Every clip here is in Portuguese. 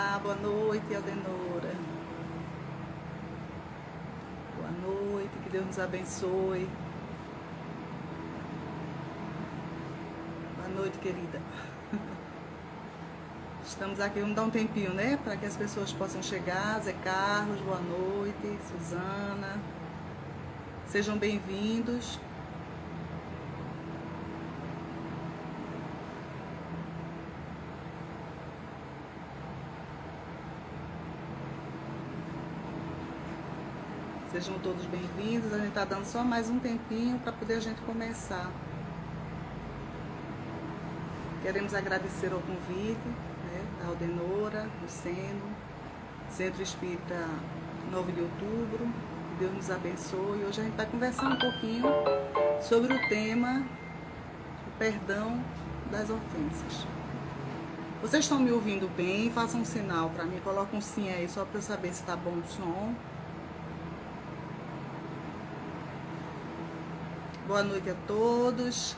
Olá, boa noite, Aldenora. Boa noite, que Deus nos abençoe. Boa noite, querida. Estamos aqui, vamos dar um tempinho, né? Para que as pessoas possam chegar. Zé Carlos, boa noite. Suzana. Sejam bem-vindos. Sejam todos bem-vindos. A gente está dando só mais um tempinho para poder a gente começar. Queremos agradecer ao convite, né, da Aldenora, do Seno, Centro Espírita 9 de Outubro. Deus nos abençoe. Hoje a gente vai conversar um pouquinho sobre o tema o perdão das ofensas. Vocês estão me ouvindo bem? Façam um sinal para mim. Coloca um sim aí só para eu saber se está bom o som. Boa noite a todos.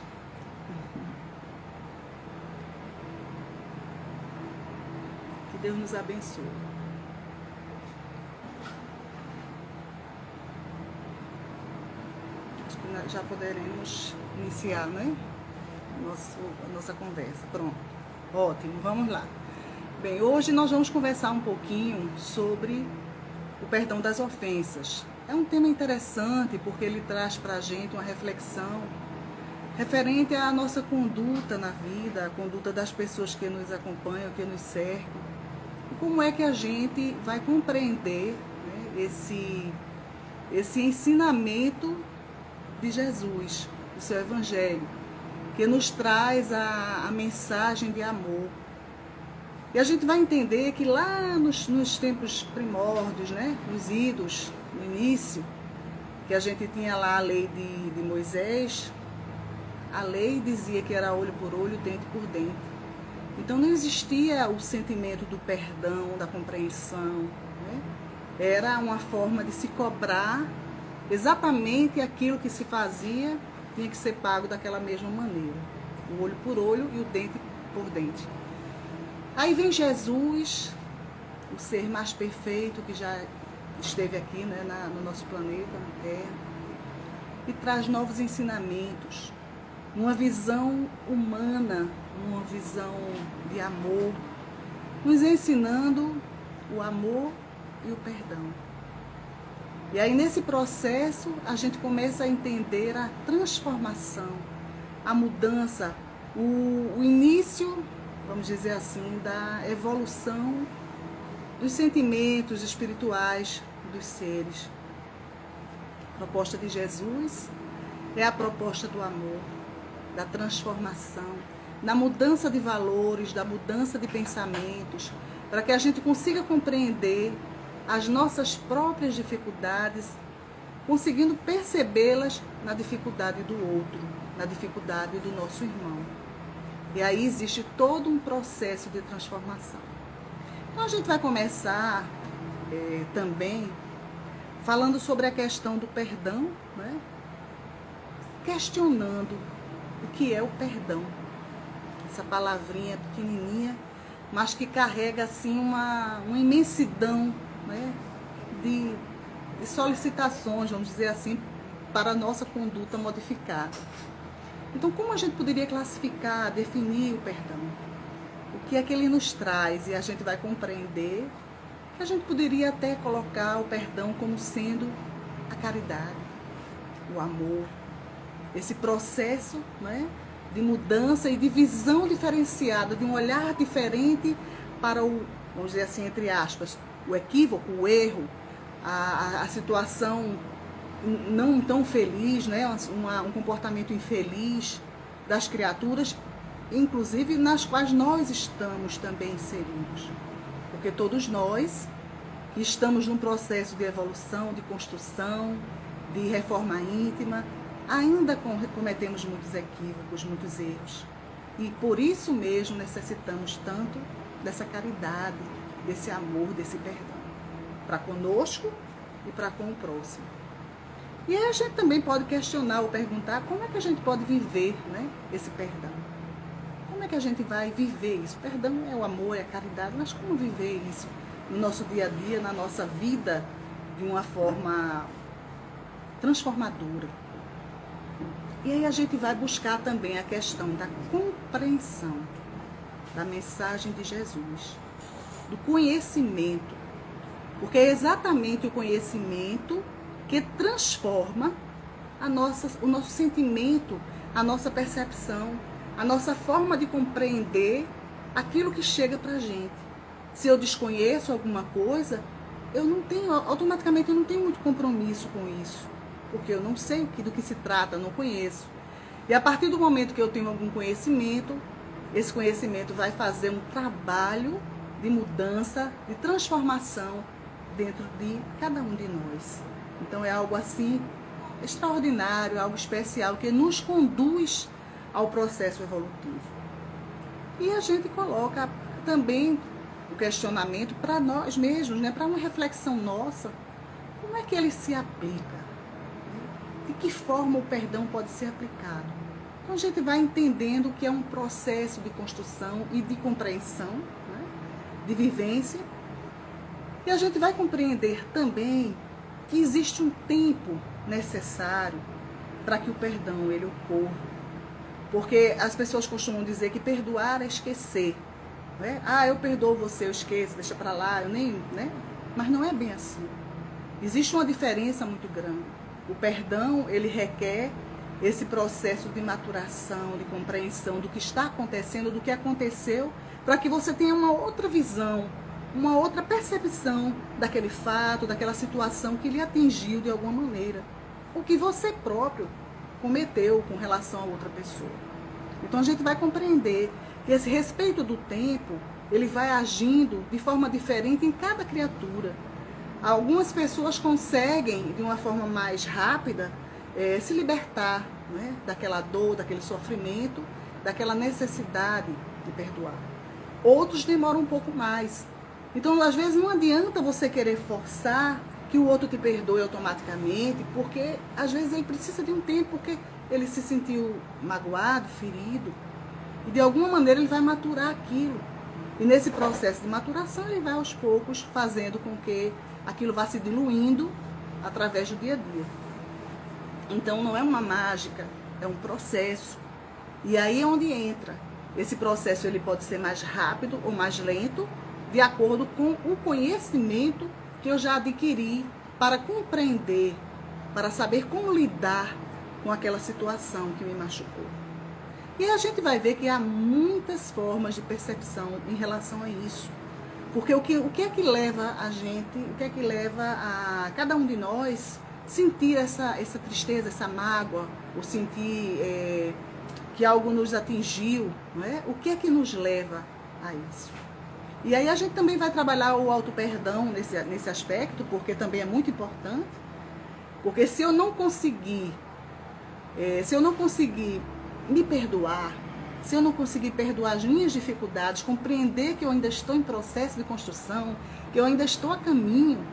Que Deus nos abençoe. Acho que nós já poderemos iniciar, né? A nossa conversa. Pronto. Ótimo, vamos lá. Bem, hoje nós vamos conversar um pouquinho sobre o perdão das ofensas. É um tema interessante porque ele traz para a gente uma reflexão referente à nossa conduta na vida, a conduta das pessoas que nos acompanham, que nos cercam. E como é que a gente vai compreender, né, esse ensinamento de Jesus, do seu Evangelho, que nos traz a mensagem de amor. E a gente vai entender que lá nos tempos primórdios, né, nos idos, no início, que a gente tinha lá a lei de Moisés, a lei dizia que era olho por olho, dente por dente. Então não existia o sentimento do perdão, da compreensão, né? Era uma forma de se cobrar exatamente aquilo que se fazia, tinha que ser pago daquela mesma maneira. O olho por olho e o dente por dente. Aí vem Jesus, o ser mais perfeito que já esteve aqui, né, no nosso planeta, na Terra, e traz novos ensinamentos, uma visão humana, uma visão de amor, nos ensinando o amor e o perdão. E aí nesse processo a gente começa a entender a transformação, a mudança, o início, vamos dizer assim, da evolução dos sentimentos espirituais dos seres. A proposta de Jesus é a proposta do amor, da transformação, da mudança de valores, da mudança de pensamentos, para que a gente consiga compreender as nossas próprias dificuldades, conseguindo percebê-las na dificuldade do outro, na dificuldade do nosso irmão. E aí existe todo um processo de transformação. Então a gente vai começar também falando sobre a questão do perdão, né? Questionando o que é o perdão. Essa palavrinha pequenininha, mas que carrega assim uma imensidão, né? de solicitações, vamos dizer assim, para a nossa conduta modificada. Então, como a gente poderia classificar, definir o perdão? O que é que ele nos traz? E a gente vai compreender que a gente poderia até colocar o perdão como sendo a caridade, o amor, esse processo, né, de mudança e de visão diferenciada, de um olhar diferente para o, vamos dizer assim, entre aspas, o equívoco, o erro, a situação não tão feliz, né, um comportamento infeliz das criaturas, inclusive nas quais nós estamos também inseridos. Porque todos nós estamos num processo de evolução, de construção, de reforma íntima, ainda cometemos muitos equívocos, muitos erros. E por isso mesmo necessitamos tanto dessa caridade, desse amor, desse perdão, para conosco e para com o próximo. E aí a gente também pode questionar ou perguntar como é que a gente pode viver, né, esse perdão. Como como é que a gente vai viver isso? Perdão é o amor, é a caridade, mas como viver isso no nosso dia a dia, na nossa vida, de uma forma transformadora? E aí a gente vai buscar também a questão da compreensão da mensagem de Jesus, do conhecimento, porque é exatamente o conhecimento que transforma o nosso sentimento, a nossa percepção, a nossa forma de compreender aquilo que chega para a gente. Se eu desconheço alguma coisa, automaticamente eu não tenho muito compromisso com isso, porque eu não sei do que se trata, não conheço. E a partir do momento que eu tenho algum conhecimento, esse conhecimento vai fazer um trabalho de mudança, de transformação dentro de cada um de nós. Então é algo assim extraordinário, algo especial que nos conduz ao processo evolutivo. E a gente coloca também o questionamento para nós mesmos, né? Para uma reflexão nossa, como é que ele se aplica? De que forma o perdão pode ser aplicado? Então a gente vai entendendo que é um processo de construção e de compreensão, né? De vivência, e a gente vai compreender também que existe um tempo necessário para que o perdão ele ocorra. Porque as pessoas costumam dizer que perdoar é esquecer, né? Ah, eu perdoo você, eu esqueço, deixa para lá, eu nem, né? Mas não é bem assim. Existe uma diferença muito grande. O perdão, ele requer esse processo de maturação, de compreensão do que está acontecendo, do que aconteceu, para que você tenha uma outra visão, uma outra percepção daquele fato, daquela situação que lhe atingiu de alguma maneira, o que você próprio cometeu com relação a outra pessoa. Então a gente vai compreender que esse respeito do tempo, ele vai agindo de forma diferente em cada criatura. Algumas pessoas conseguem, de uma forma mais rápida, se libertar, né, daquela dor, daquele sofrimento, daquela necessidade de perdoar. Outros demoram um pouco mais. Então, às vezes, não adianta você querer forçar que o outro te perdoe automaticamente, porque, às vezes, ele precisa de um tempo, porque ele se sentiu magoado, ferido, e, de alguma maneira, ele vai maturar aquilo. E, nesse processo de maturação, ele vai, aos poucos, fazendo com que aquilo vá se diluindo através do dia a dia. Então, não é uma mágica, é um processo. E aí é onde entra. Esse processo ele pode ser mais rápido ou mais lento, de acordo com o conhecimento que eu já adquiri para compreender, para saber como lidar com aquela situação que me machucou. E a gente vai ver que há muitas formas de percepção em relação a isso. Porque o que é que leva a gente, o que é que leva a cada um de nós sentir essa tristeza, essa mágoa, ou sentir que algo nos atingiu, não é? O que é que nos leva a isso? E aí a gente também vai trabalhar o auto-perdão nesse aspecto, porque também é muito importante. Porque se eu não conseguir me perdoar, se eu não conseguir perdoar as minhas dificuldades, compreender que eu ainda estou em processo de construção, que eu ainda estou a caminho,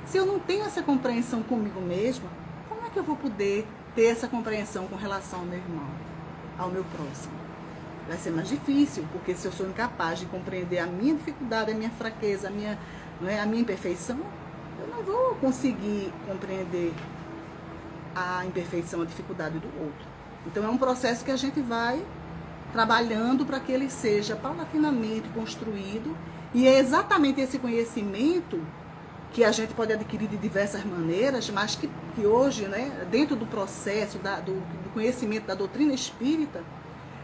se eu não tenho essa compreensão comigo mesma, como é que eu vou poder ter essa compreensão com relação ao meu irmão, ao meu próximo? Vai ser mais difícil, porque se eu sou incapaz de compreender a minha dificuldade, a minha fraqueza, a minha imperfeição, eu não vou conseguir compreender a imperfeição, a dificuldade do outro. Então é um processo que a gente vai trabalhando para que ele seja paulatinamente construído, e é exatamente esse conhecimento que a gente pode adquirir de diversas maneiras, mas que hoje, né, dentro do processo do conhecimento da doutrina espírita,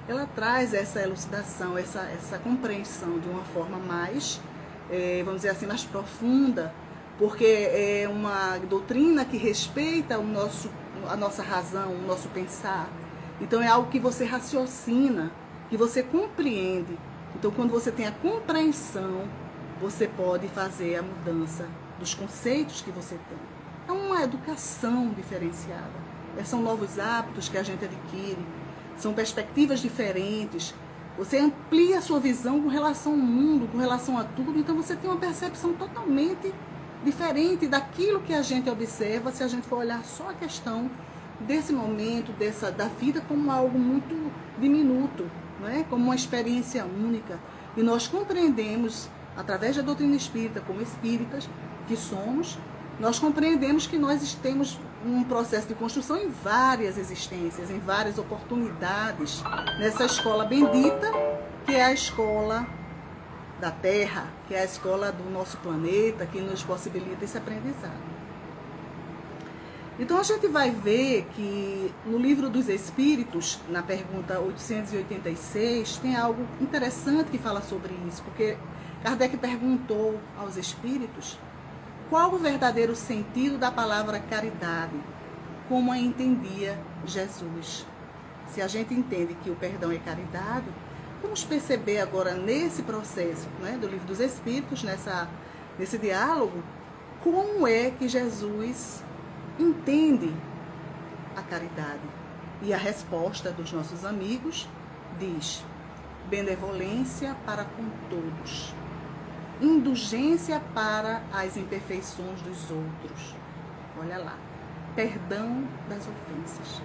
ela traz essa elucidação, essa compreensão de uma forma mais, vamos dizer assim, mais profunda, porque é uma doutrina que respeita a nossa razão, o nosso pensar. Então é algo que você raciocina, que você compreende. Então quando você tem a compreensão, você pode fazer a mudança dos conceitos que você tem. É uma educação diferenciada. São novos hábitos que a gente adquire. São perspectivas diferentes. Você amplia a sua visão com relação ao mundo, com relação a tudo. Então você tem uma percepção totalmente diferente daquilo que a gente observa se a gente for olhar só a questão desse momento, da vida como algo muito diminuto, não é? Como uma experiência única. E nós compreendemos, através da doutrina espírita, como espíritas que somos, nós compreendemos que nós temos um processo de construção em várias existências, em várias oportunidades, nessa escola bendita, que é a escola da Terra, que é a escola do nosso planeta, que nos possibilita esse aprendizado. Então a gente vai ver que no Livro dos Espíritos, na pergunta 886, tem algo interessante que fala sobre isso, porque Kardec perguntou aos espíritos qual o verdadeiro sentido da palavra caridade, como a entendia Jesus. Se a gente entende que o perdão é caridade, vamos perceber agora nesse processo, né, do Livro dos Espíritos, nesse diálogo, como é que Jesus entende a caridade. E a resposta dos nossos amigos diz: benevolência para com todos, indulgência para as imperfeições dos outros. Olha lá, perdão das ofensas.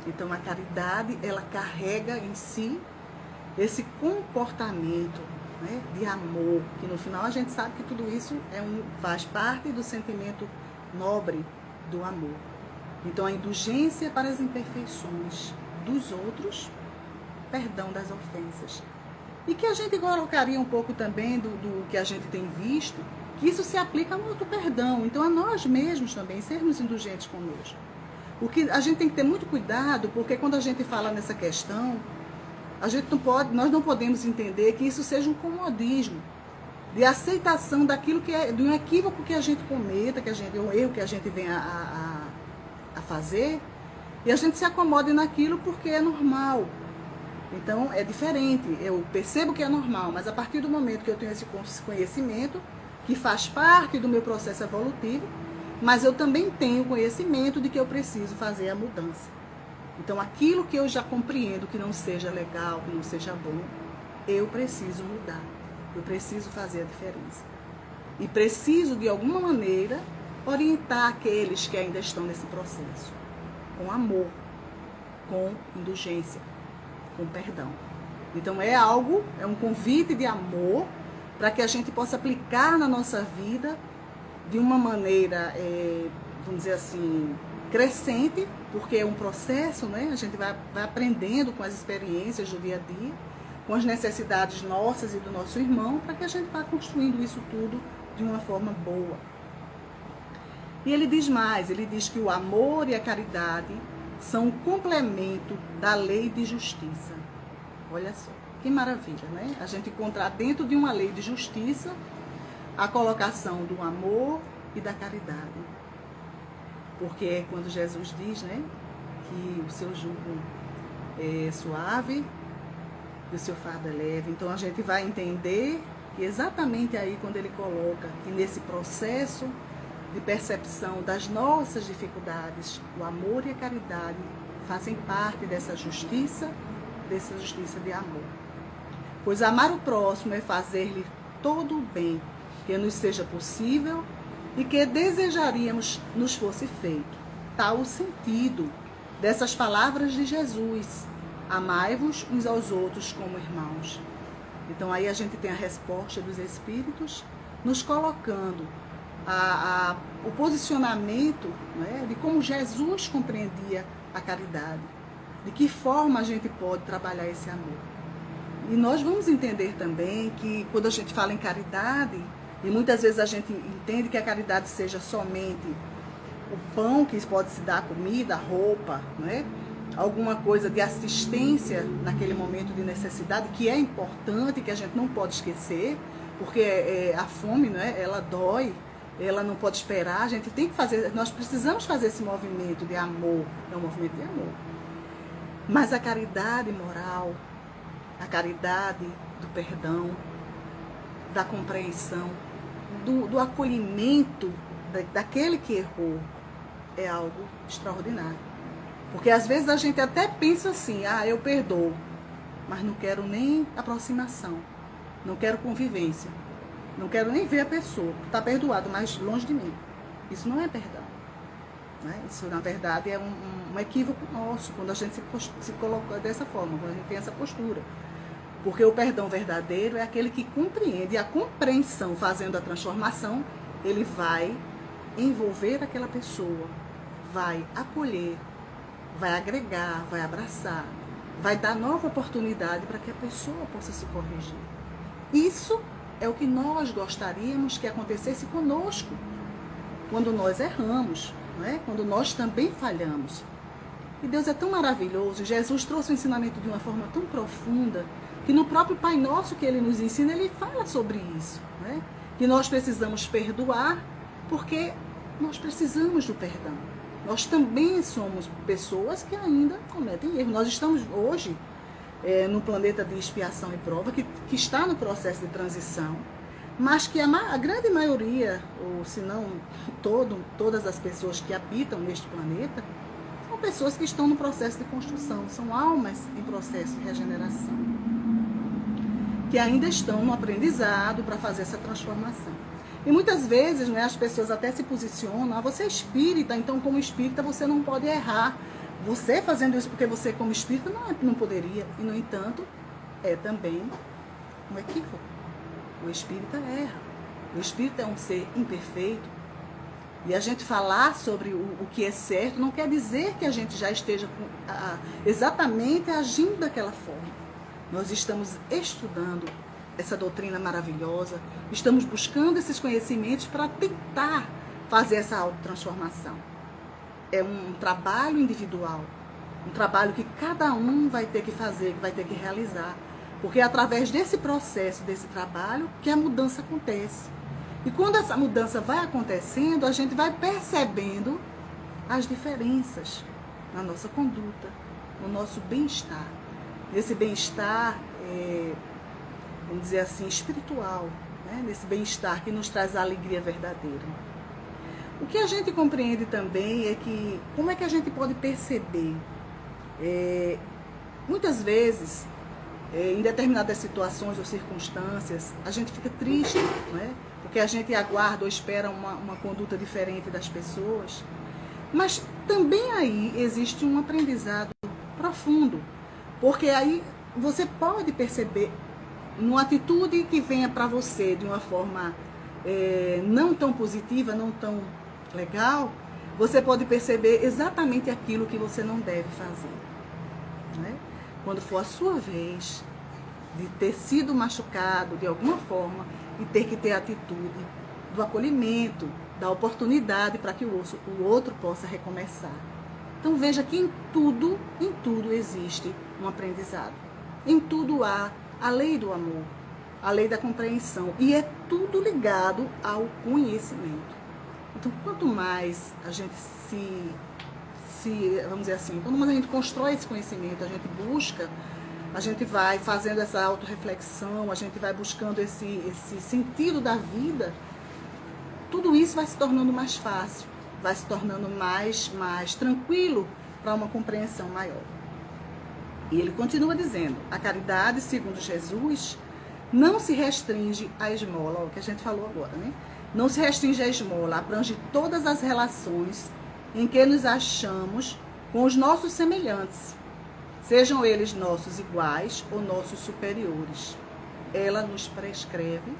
Então a caridade, ela carrega em si esse comportamento, né, de amor, que no final a gente sabe que tudo isso faz parte do sentimento nobre do amor. Então a indulgência para as imperfeições dos outros, perdão das ofensas. E que a gente colocaria um pouco também do que a gente tem visto, que isso se aplica ao auto-perdão. Então a nós mesmos também, sermos indulgentes conosco. O que a gente tem que ter muito cuidado, porque quando a gente fala nessa questão, nós não podemos entender que isso seja um comodismo, de aceitação daquilo que é, de um equívoco que a gente cometa, um erro que a gente vem a fazer, e a gente se acomode naquilo porque é normal. Então é diferente, eu percebo que é normal, mas a partir do momento que eu tenho esse conhecimento, que faz parte do meu processo evolutivo, mas eu também tenho conhecimento de que eu preciso fazer a mudança. Então aquilo que eu já compreendo que não seja legal, que não seja bom, eu preciso mudar. Eu preciso fazer a diferença. E preciso, de alguma maneira, orientar aqueles que ainda estão nesse processo. Com amor, com indulgência, com perdão. Então é um convite de amor para que a gente possa aplicar na nossa vida de uma maneira, vamos dizer assim, crescente, porque é um processo, né? A gente vai aprendendo com as experiências do dia a dia, com as necessidades nossas e do nosso irmão, para que a gente vá construindo isso tudo de uma forma boa. E ele diz mais, ele diz que o amor e a caridade são um complemento da lei de justiça. Olha só, que maravilha, né? A gente encontrar dentro de uma lei de justiça a colocação do amor e da caridade. Porque é quando Jesus diz, né, que o seu jugo é suave e o seu fardo é leve. Então a gente vai entender que exatamente aí quando ele coloca que nesse processo de percepção das nossas dificuldades, o amor e a caridade fazem parte dessa justiça de amor. Pois amar o próximo é fazer-lhe todo o bem que nos seja possível e que desejaríamos nos fosse feito. Tal o sentido dessas palavras de Jesus: amai-vos uns aos outros como irmãos. Então aí a gente tem a resposta dos Espíritos nos colocando o posicionamento, né, de como Jesus compreendia a caridade, de que forma a gente pode trabalhar esse amor. E nós vamos entender também que quando a gente fala em caridade, e muitas vezes a gente entende que a caridade seja somente o pão que pode se dar, comida, roupa, né? Alguma coisa de assistência naquele momento de necessidade, que é importante, que a gente não pode esquecer, porque a fome, né, ela dói, ela não pode esperar, a gente tem que fazer, nós precisamos fazer esse movimento de amor, é um movimento de amor. Mas a caridade moral, a caridade do perdão, da compreensão, do acolhimento daquele que errou, é algo extraordinário. Porque às vezes a gente até pensa assim, eu perdoo, mas não quero nem aproximação, não quero convivência, não quero nem ver a pessoa, está perdoado, mas longe de mim. Isso não é perdão. né? Isso, na verdade, é um equívoco nosso, quando a gente se coloca dessa forma, quando a gente tem essa postura. Porque o perdão verdadeiro é aquele que compreende, e a compreensão fazendo a transformação, ele vai envolver aquela pessoa, vai acolher, vai agregar, vai abraçar, vai dar nova oportunidade para que a pessoa possa se corrigir. Isso é o que nós gostaríamos que acontecesse conosco, quando nós erramos, não é? Quando nós também falhamos. E Deus é tão maravilhoso, Jesus trouxe o ensinamento de uma forma tão profunda, que no próprio Pai Nosso que Ele nos ensina, Ele fala sobre isso, né? Que nós precisamos perdoar, porque nós precisamos do perdão. Nós também somos pessoas que ainda cometem erros. Nós estamos hoje num planeta de expiação e prova, que está no processo de transição, mas que a grande maioria, ou se não todas as pessoas que habitam neste planeta, são pessoas que estão no processo de construção, são almas em processo de regeneração, que ainda estão no aprendizado para fazer essa transformação. E muitas vezes, né, as pessoas até se posicionam, você é espírita, então como espírita você não pode errar. Você fazendo isso porque você como espírita não poderia. E no entanto, é também um equívoco. O espírita erra. O espírita é um ser imperfeito. E a gente falar sobre o que é certo não quer dizer que a gente já esteja exatamente agindo daquela forma. Nós estamos estudando essa doutrina maravilhosa, estamos buscando esses conhecimentos para tentar fazer essa autotransformação. É um trabalho individual, um trabalho que cada um vai ter que fazer, que vai ter que realizar, porque é através desse processo, desse trabalho, que a mudança acontece. E quando essa mudança vai acontecendo, a gente vai percebendo as diferenças na nossa conduta, no nosso bem-estar. Esse bem-estar, vamos dizer assim, espiritual, né? Nesse bem-estar que nos traz a alegria verdadeira. O que a gente compreende também é que, como é que a gente pode perceber? Muitas vezes, em determinadas situações ou circunstâncias, a gente fica triste, né? Porque a gente aguarda ou espera uma conduta diferente das pessoas. Mas também aí existe um aprendizado profundo. Porque aí você pode perceber, numa atitude que venha para você de uma forma não tão positiva, não tão legal, você pode perceber exatamente aquilo que você não deve fazer, né? Quando for a sua vez de ter sido machucado de alguma forma e ter que ter a atitude do acolhimento, da oportunidade para que o outro possa recomeçar. Então veja que em tudo existe um aprendizado. Em tudo há a lei do amor, a lei da compreensão. E é tudo ligado ao conhecimento. Então quanto mais a gente vamos dizer assim, quanto mais a gente constrói esse conhecimento, a gente busca, a gente vai fazendo essa autorreflexão, a gente vai buscando esse sentido da vida, tudo isso vai se tornando mais fácil, vai se tornando mais tranquilo para uma compreensão maior. E ele continua dizendo, a caridade, segundo Jesus, não se restringe à esmola, o que a gente falou agora, né? Não se restringe à esmola, abrange todas as relações em que nos achamos com os nossos semelhantes, sejam eles nossos iguais ou nossos superiores. Ela nos prescreve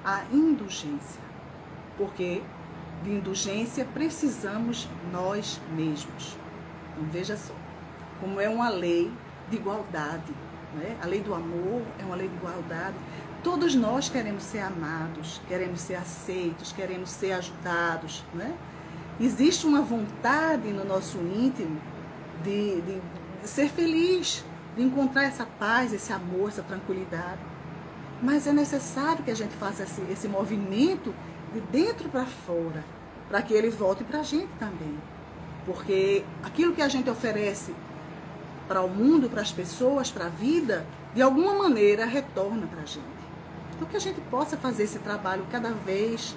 a indulgência, porque de indulgência precisamos nós mesmos. Então veja só, como é uma lei de igualdade, né? A lei do amor é uma lei de igualdade. Todos nós queremos ser amados, queremos ser aceitos, queremos ser ajudados, né? Existe uma vontade no nosso íntimo de ser feliz, de encontrar essa paz, esse amor, essa tranquilidade. Mas é necessário que a gente faça esse movimento de dentro para fora, para que ele volte para a gente também. Porque aquilo que a gente oferece para o mundo, para as pessoas, para a vida, de alguma maneira retorna para a gente. Então que a gente possa fazer esse trabalho cada vez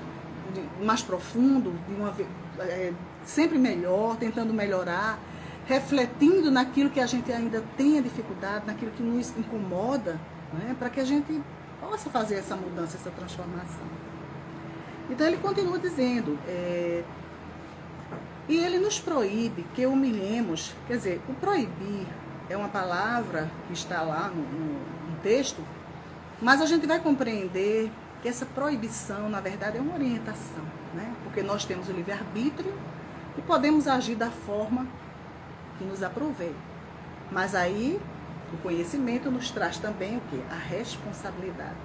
mais profundo, sempre melhor, tentando melhorar, refletindo naquilo que a gente ainda tem a dificuldade, naquilo que nos incomoda, né, para que a gente possa fazer essa mudança, essa transformação. Então ele continua dizendo, E ele nos proíbe que humilhemos, quer dizer, o proibir é uma palavra que está lá no texto, mas a gente vai compreender que essa proibição, na verdade, é uma orientação, né? Porque nós temos o livre-arbítrio e podemos agir da forma que nos aprovei. Mas aí, o conhecimento nos traz também o quê? A responsabilidade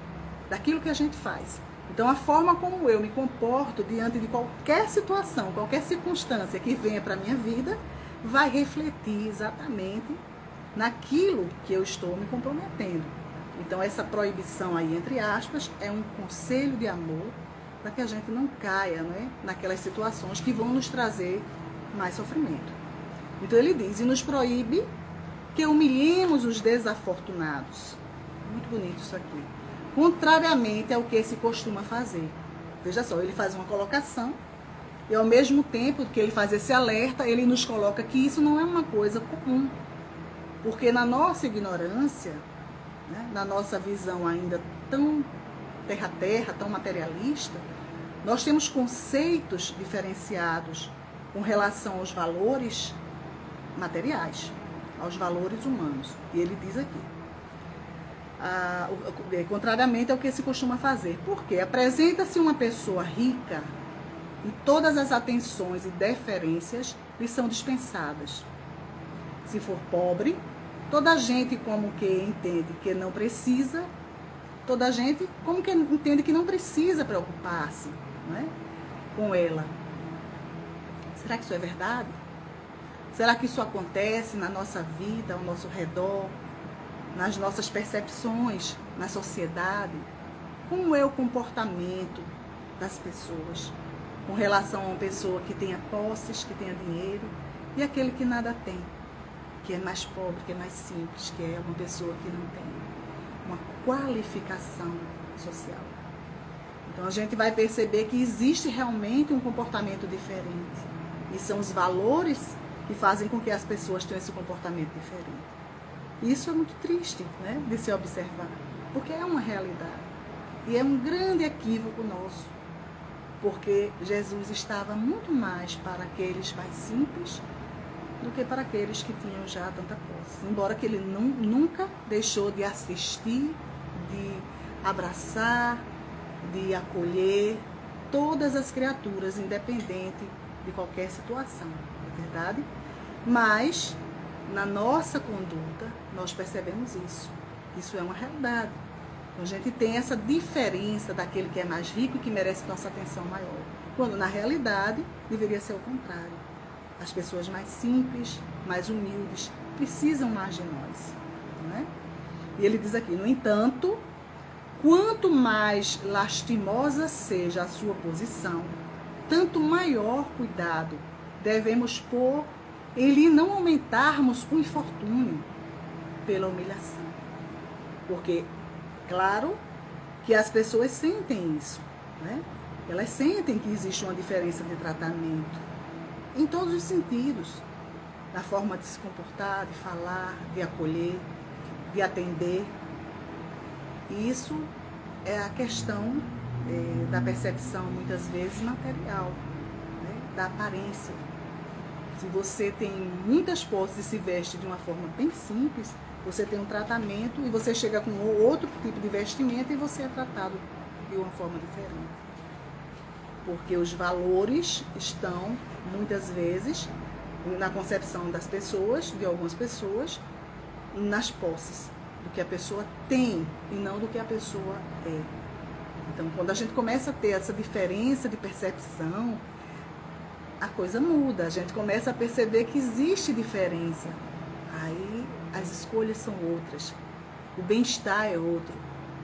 daquilo que a gente faz. Então, a forma como eu me comporto diante de qualquer situação, qualquer circunstância que venha para a minha vida, vai refletir exatamente naquilo que eu estou me comprometendo. Então, essa proibição aí, entre aspas, é um conselho de amor para que a gente não caia, né, naquelas situações que vão nos trazer mais sofrimento. Então, ele diz, e nos proíbe que humilhemos os desafortunados. Muito bonito isso aqui. Contrariamente ao que se costuma fazer. Veja só, ele faz uma colocação e ao mesmo tempo que ele faz esse alerta, ele nos coloca que isso não é uma coisa comum. Porque na nossa ignorância, né, na nossa visão ainda tão terra-terra, tão materialista, nós temos conceitos diferenciados com relação aos valores materiais, aos valores humanos. E ele diz aqui, contrariamente ao que se costuma fazer. Porque apresenta-se uma pessoa rica e todas as atenções e deferências lhe são dispensadas. Se for pobre, toda a gente como que entende que não precisa, toda a gente como que entende que não precisa preocupar-se, né, com ela. Será que isso é verdade? Será que isso acontece na nossa vida, ao nosso redor, nas nossas percepções, na sociedade? Como é o comportamento das pessoas com relação a uma pessoa que tenha posses, que tenha dinheiro, e aquele que nada tem, que é mais pobre, que é mais simples, que é uma pessoa que não tem uma qualificação social? Então a gente vai perceber que existe realmente um comportamento diferente. E são os valores que fazem com que as pessoas tenham esse comportamento diferente. Isso é muito triste, né, de se observar, porque é uma realidade. E é um grande equívoco nosso, porque Jesus estava muito mais para aqueles mais simples do que para aqueles que tinham já tanta posse. Embora que ele nunca deixou de assistir, de abraçar, de acolher todas as criaturas, independente de qualquer situação, não é verdade? Mas na nossa conduta, nós percebemos isso. Isso é uma realidade. A gente tem essa diferença daquele que é mais rico e que merece nossa atenção maior. Quando, na realidade, deveria ser o contrário. As pessoas mais simples, mais humildes, precisam mais de nós, né? E ele diz aqui, no entanto, quanto mais lastimosa seja a sua posição, tanto maior cuidado devemos pôr em não aumentarmos o infortúnio pela humilhação. Porque, claro, que as pessoas sentem isso, né? Elas sentem que existe uma diferença de tratamento em todos os sentidos, na forma de se comportar, de falar, de acolher, de atender. E isso é a questão da percepção, muitas vezes, material, né? Da aparência. Se você tem muitas posses e se veste de uma forma bem simples, você tem um tratamento e você chega com outro tipo de vestimenta e você é tratado de uma forma diferente. Porque os valores estão, muitas vezes, na concepção das pessoas, de algumas pessoas, nas posses, do que a pessoa tem e não do que a pessoa é. Então, quando a gente começa a ter essa diferença de percepção, a coisa muda, a gente começa a perceber que existe diferença. Aí as escolhas são outras, o bem-estar é outro,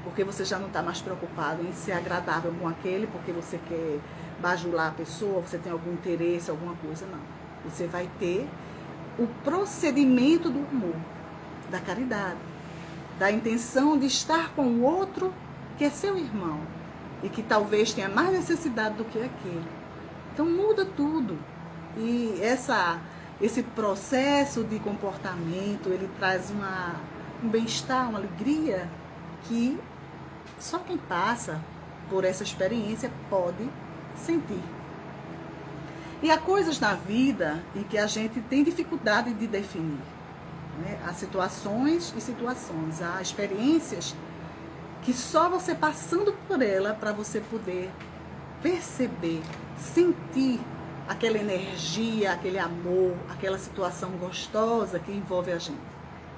porque você já não está mais preocupado em ser agradável com aquele, porque você quer bajular a pessoa, você tem algum interesse, alguma coisa, não. Você vai ter o procedimento do amor, da caridade, da intenção de estar com o outro que é seu irmão e que talvez tenha mais necessidade do que aquele. Então muda tudo. E esse processo de comportamento, ele traz um bem-estar, uma alegria que só quem passa por essa experiência pode sentir. E há coisas na vida em que a gente tem dificuldade de definir, né? Há situações e situações, há experiências que só você passando por ela para você poder perceber, sentir aquela energia, aquele amor, aquela situação gostosa que envolve a gente.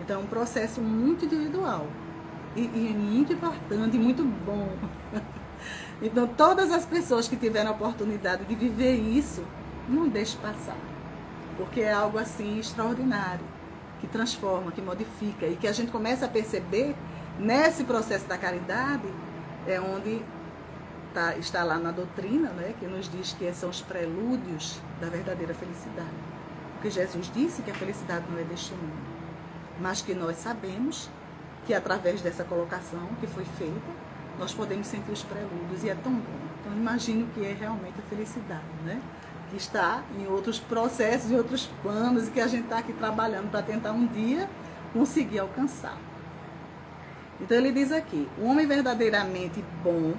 Então é um processo muito individual e muito importante e muito bom. Então todas as pessoas que tiveram a oportunidade de viver isso, não deixe passar, porque é algo assim extraordinário, que transforma, que modifica e que a gente começa a perceber nesse processo da caridade, é onde está lá na doutrina, né, que nos diz que são os prelúdios da verdadeira felicidade. Porque Jesus disse que a felicidade não é deste mundo, mas que nós sabemos que através dessa colocação que foi feita, nós podemos sentir os prelúdios e é tão bom. Então imagino que é realmente a felicidade, né? Que está em outros processos, em outros planos e que a gente está aqui trabalhando para tentar um dia conseguir alcançar. Então ele diz aqui, o homem verdadeiramente bom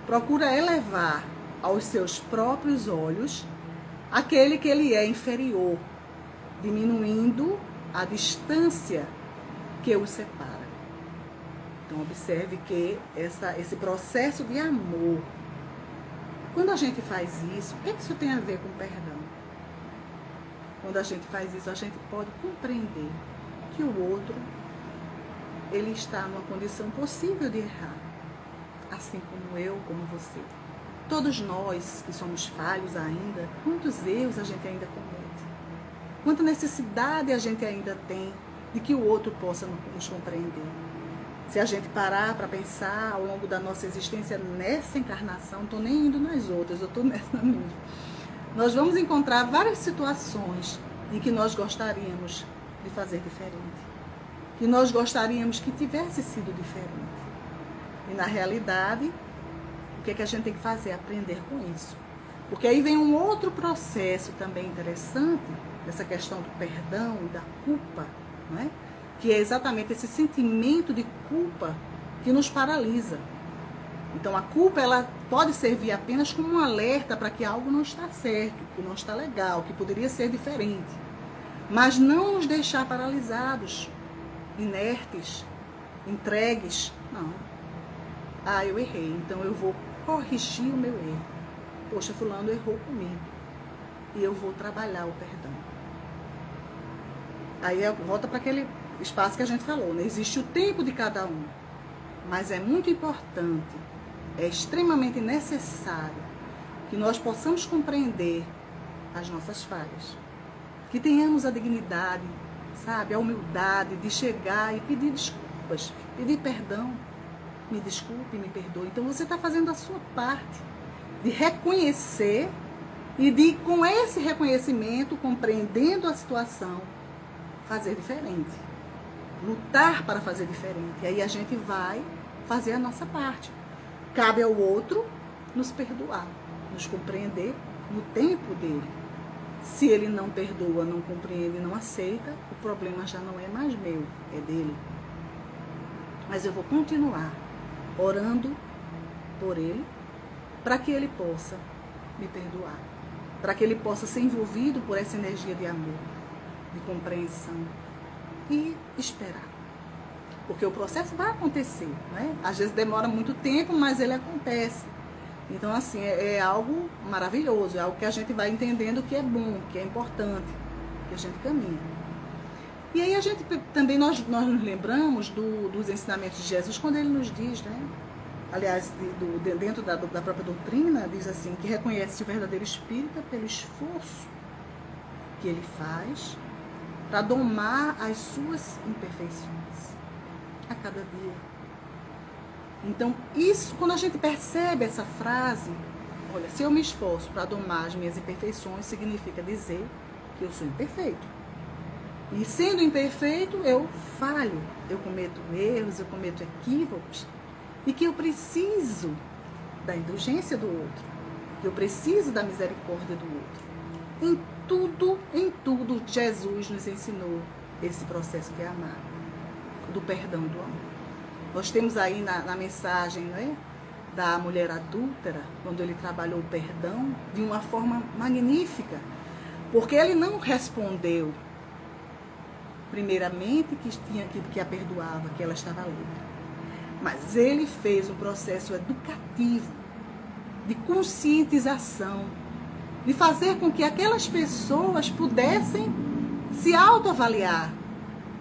procura elevar aos seus próprios olhos aquele que ele é inferior, diminuindo a distância que os separa. Então observe que esse processo de amor, quando a gente faz isso, o que isso tem a ver com perdão? Quando a gente faz isso, a gente pode compreender que o outro, ele está numa condição possível de errar, assim como eu, como você. Todos nós que somos falhos ainda, quantos erros a gente ainda comete? Quanta necessidade a gente ainda tem de que o outro possa nos compreender. Se a gente parar para pensar ao longo da nossa existência nessa encarnação, não estou nem indo nas outras, eu estou nessa mesmo. Nós vamos encontrar várias situações em que nós gostaríamos de fazer diferente. Que nós gostaríamos que tivesse sido diferente. E na realidade, o que é que a gente tem que fazer? Aprender com isso. Porque aí vem um outro processo também interessante, dessa questão do perdão e da culpa, não é? Que é exatamente esse sentimento de culpa que nos paralisa. Então a culpa, ela pode servir apenas como um alerta para que algo não está certo, que não está legal, que poderia ser diferente. Mas não nos deixar paralisados, inertes, entregues. Não. Ah, eu errei, então eu vou corrigir o meu erro. Poxa, fulano errou comigo. E eu vou trabalhar o perdão. Aí volta para aquele espaço que a gente falou, né? Existe o tempo de cada um. Mas é muito importante, é extremamente necessário que nós possamos compreender as nossas falhas. Que tenhamos a dignidade, sabe, a humildade de chegar e pedir desculpas, pedir perdão. Me desculpe, me perdoe. Então você está fazendo a sua parte de reconhecer e de, com esse reconhecimento, compreendendo a situação, fazer diferente. Lutar para fazer diferente. E aí a gente vai fazer a nossa parte. Cabe ao outro nos perdoar, nos compreender no tempo dele. Se ele não perdoa, não compreende, não aceita, o problema já não é mais meu, é dele. Mas eu vou continuar orando por ele, para que ele possa me perdoar, para que ele possa ser envolvido por essa energia de amor, de compreensão e esperar. Porque o processo vai acontecer, né? Às vezes demora muito tempo, mas ele acontece. Então, assim, é algo maravilhoso, é algo que a gente vai entendendo que é bom, que é importante, que a gente caminha. E aí a gente também, nós nos lembramos dos ensinamentos de Jesus, quando ele nos diz, né? Aliás, dentro da própria doutrina, diz assim, que reconhece o verdadeiro espírita pelo esforço que ele faz para domar as suas imperfeições a cada dia. Então, isso, quando a gente percebe essa frase, olha, se eu me esforço para domar as minhas imperfeições, significa dizer que eu sou imperfeito. E sendo imperfeito, eu falho, eu cometo erros, eu cometo equívocos, e que eu preciso da indulgência do outro, que eu preciso da misericórdia do outro. Em tudo, Jesus nos ensinou esse processo que é amar, do perdão, do amor. Nós temos aí na mensagem, né, da mulher adúltera, quando ele trabalhou o perdão de uma forma magnífica, Porque ele não respondeu, primeiramente, que a perdoava, que ela estava livre. Mas ele fez um processo educativo, de conscientização, de fazer com que aquelas pessoas pudessem se autoavaliar,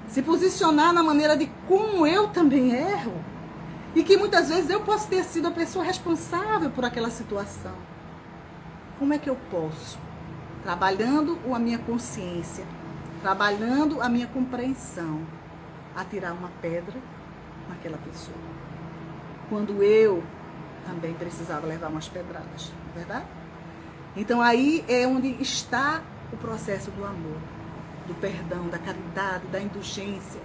se posicionar na maneira de como eu também erro, e que muitas vezes eu posso ter sido a pessoa responsável por aquela situação. Como é que eu posso? Trabalhando a minha consciência, trabalhando a minha compreensão, atirar uma pedra naquela pessoa. Quando eu também precisava levar umas pedradas, não é verdade? Então aí é onde está o processo do amor, do perdão, da caridade, da indulgência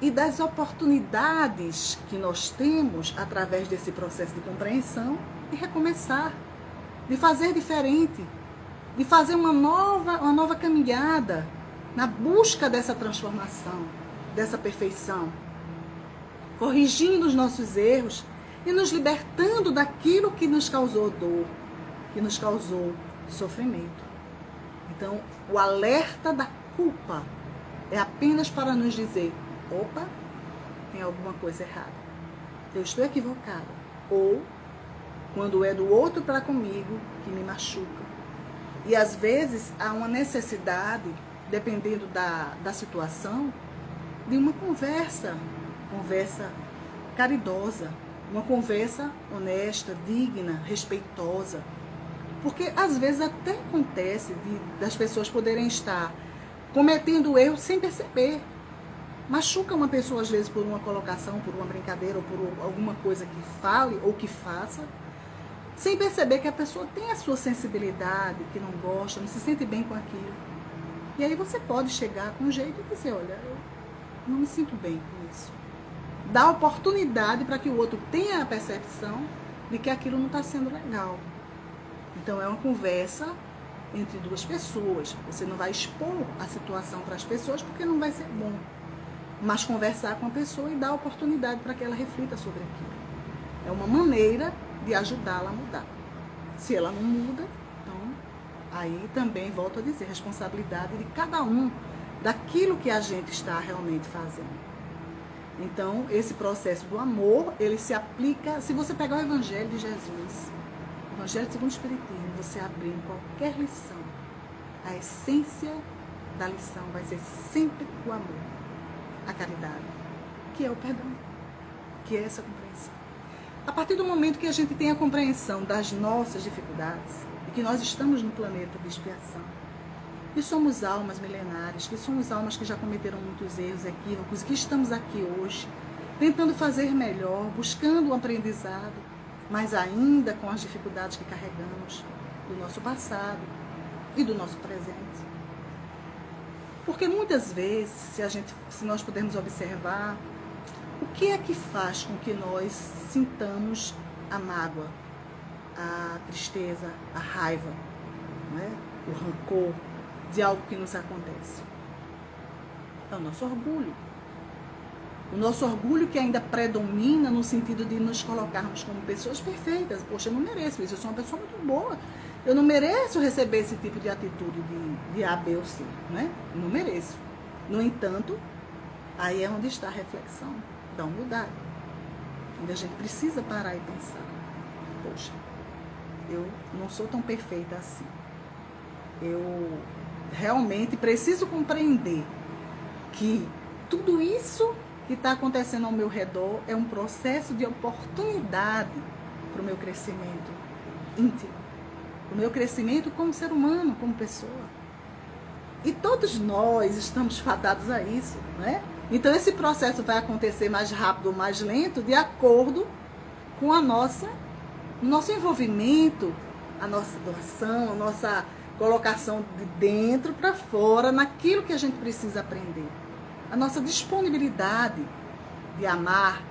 e das oportunidades que nós temos através desse processo de compreensão de recomeçar, de fazer diferente, de fazer uma nova caminhada na busca dessa transformação, dessa perfeição, corrigindo os nossos erros e nos libertando daquilo que nos causou dor, que nos causou sofrimento. Então, o alerta da culpa é apenas para nos dizer: opa, tem alguma coisa errada, eu estou equivocada. Ou, quando é do outro para comigo, que me machuca. E às vezes há uma necessidade, dependendo da situação, de uma conversa caridosa, uma conversa honesta, digna, respeitosa. Porque às vezes até acontece das pessoas poderem estar cometendo erros sem perceber. Machuca uma pessoa às vezes por uma colocação, por uma brincadeira, ou por alguma coisa que fale ou que faça, sem perceber que a pessoa tem a sua sensibilidade, que não gosta, não se sente bem com aquilo. E aí você pode chegar com um jeito e dizer: olha, eu não me sinto bem com isso. Dá oportunidade para que o outro tenha a percepção de que aquilo não está sendo legal. Então é uma conversa entre duas pessoas. Você não vai expor a situação para as pessoas porque não vai ser bom. Mas conversar com a pessoa e dar oportunidade para que ela reflita sobre aquilo. É uma maneira de ajudá-la a mudar. Se ela não muda, então aí também, volto a dizer, responsabilidade de cada um daquilo que a gente está realmente fazendo. Então, esse processo do amor, ele se aplica, se você pegar o Evangelho de Jesus, o Evangelho segundo o Espiritismo, você abrir em qualquer lição, a essência da lição vai ser sempre o amor, a caridade, que é o perdão, que é essa compreensão. A partir do momento que a gente tem a compreensão das nossas dificuldades, e que nós estamos no planeta de expiação, que somos almas milenares, que somos almas que já cometeram muitos erros, equívocos, e que estamos aqui hoje, tentando fazer melhor, buscando um aprendizado, mas ainda com as dificuldades que carregamos do nosso passado e do nosso presente. Porque muitas vezes, se nós pudermos observar, o que é que faz com que nós sintamos a mágoa, a tristeza, a raiva, não é? O rancor de algo que nos acontece? É o nosso orgulho. O nosso orgulho que ainda predomina no sentido de nos colocarmos como pessoas perfeitas. Poxa, eu não mereço isso, eu sou uma pessoa muito boa. Eu não mereço receber esse tipo de atitude de A, B ou C, né? Não mereço. No entanto, aí é onde está a reflexão da humildade. Onde a gente precisa parar e pensar: poxa, eu não sou tão perfeita assim. Eu realmente preciso compreender que tudo isso que está acontecendo ao meu redor é um processo de oportunidade para o meu crescimento íntimo, o meu crescimento como ser humano, como pessoa. E todos nós estamos fadados a isso, né? Então esse processo vai acontecer mais rápido ou mais lento de acordo com o nosso envolvimento, a nossa doação, a nossa colocação de dentro para fora, naquilo que a gente precisa aprender. A nossa disponibilidade de amar,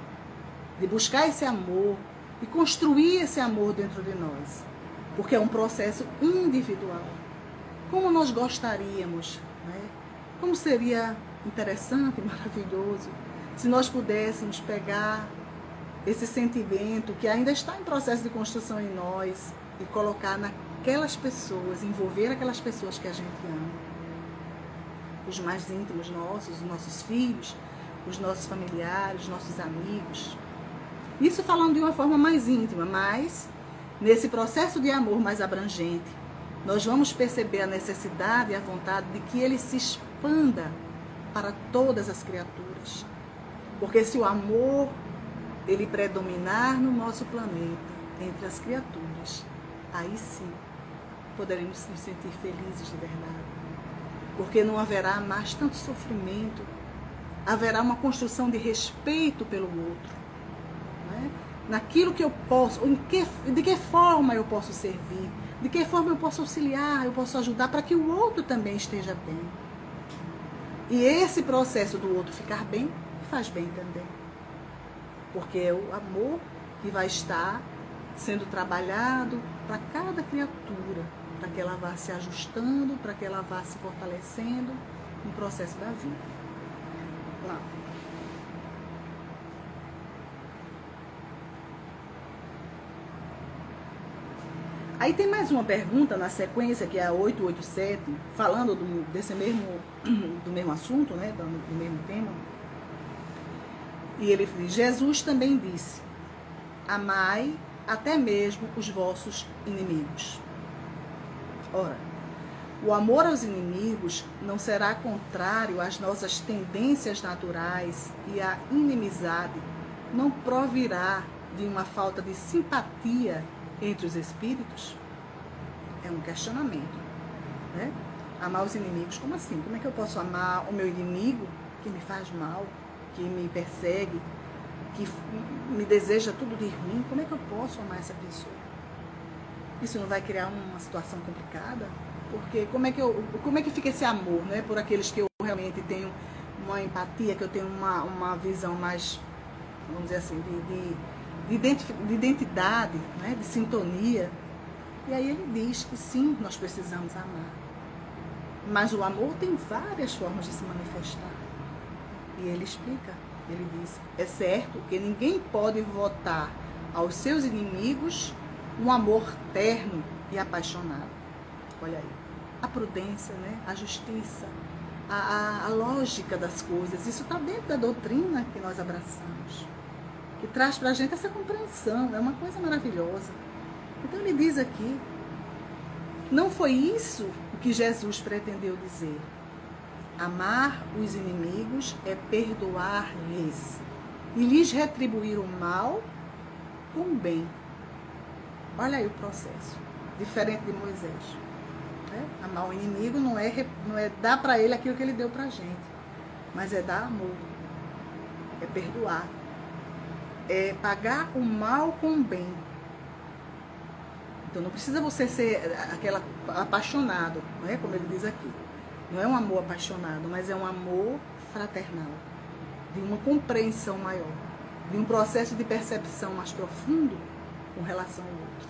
de buscar esse amor, de construir esse amor dentro de nós. Porque é um processo individual. Como nós gostaríamos, né? Como seria interessante, maravilhoso, se nós pudéssemos pegar esse sentimento que ainda está em processo de construção em nós e colocar aquelas pessoas, envolver aquelas pessoas que a gente ama. Os mais íntimos nossos, os nossos filhos, os nossos familiares, os nossos amigos. Isso falando de uma forma mais íntima, mas nesse processo de amor mais abrangente, nós vamos perceber a necessidade e a vontade de que ele se expanda para todas as criaturas. Porque se o amor ele predominar no nosso planeta, entre as criaturas, aí sim poderemos nos sentir felizes de verdade. Porque não haverá mais tanto sofrimento, haverá uma construção de respeito pelo outro. Né? Naquilo que eu posso, de que forma eu posso servir, de que forma eu posso auxiliar, eu posso ajudar para que o outro também esteja bem. E esse processo do outro ficar bem, faz bem também. Porque é o amor que vai estar sendo trabalhado para cada criatura, para que ela vá se ajustando, para que ela vá se fortalecendo no processo da vida. Lá. Aí tem mais uma pergunta na sequência, que é a 887, falando do mesmo assunto, né, do mesmo tema. E ele diz, Jesus também disse, amai até mesmo os vossos inimigos. Ora, o amor aos inimigos não será contrário às nossas tendências naturais e a inimizade não provirá de uma falta de simpatia entre os espíritos? É um questionamento, né? Amar os inimigos, como assim? Como é que eu posso amar o meu inimigo que me faz mal, que me persegue, que me deseja tudo de ruim? Como é que eu posso amar essa pessoa? Isso não vai criar uma situação complicada? Porque como é que fica esse amor, né? Por aqueles que eu realmente tenho uma empatia, que eu tenho uma visão mais, vamos dizer assim, de identidade, né? De sintonia. E aí ele diz que sim, nós precisamos amar. Mas o amor tem várias formas de se manifestar. E ele explica, ele diz, é certo que ninguém pode votar aos seus inimigos um amor terno e apaixonado. Olha aí, a prudência, né? A justiça, a lógica das coisas, isso está dentro da doutrina que nós abraçamos, que traz para a gente essa compreensão, é uma coisa maravilhosa. Então ele diz aqui, não foi isso o que Jesus pretendeu dizer. Amar os inimigos é perdoar-lhes e lhes retribuir o mal com o bem. Olha aí o processo, diferente de Moisés. Né? Amar o inimigo não é dar para ele aquilo que ele deu para a gente, mas é dar amor, é perdoar, é pagar o mal com o bem. Então não precisa você ser aquela apaixonado, não é? Como ele diz aqui. Não é um amor apaixonado, mas é um amor fraternal, de uma compreensão maior, de um processo de percepção mais profundo com relação ao outro.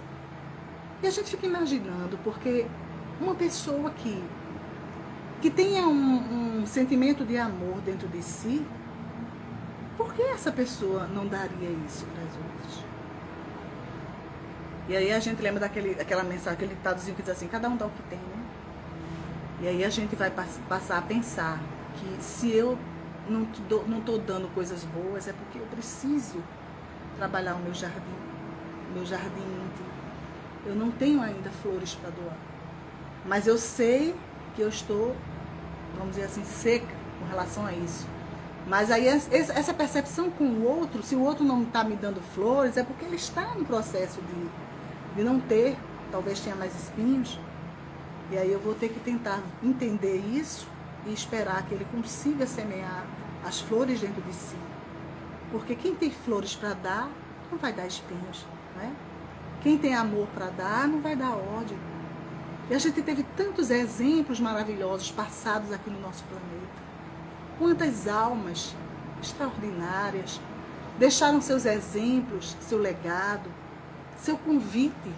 E a gente fica imaginando, porque uma pessoa que tenha um sentimento de amor dentro de si, por que essa pessoa não daria isso para as outras? E aí a gente lembra daquela mensagem, aquele ditadozinho que diz assim, cada um dá o que tem, né? E aí a gente vai passar a pensar que se eu não estou dando coisas boas, é porque eu preciso trabalhar o meu jardim íntimo. Eu não tenho ainda flores para doar. Mas eu sei que eu estou, vamos dizer assim, seca com relação a isso. Mas aí essa percepção com o outro, se o outro não está me dando flores, é porque ele está no processo de não ter, talvez tenha mais espinhos. E aí eu vou ter que tentar entender isso e esperar que ele consiga semear as flores dentro de si. Porque quem tem flores para dar, não vai dar espinhos, né? Quem tem amor para dar, não vai dar ódio. E a gente teve tantos exemplos maravilhosos passados aqui no nosso planeta. Quantas almas extraordinárias deixaram seus exemplos, seu legado, seu convite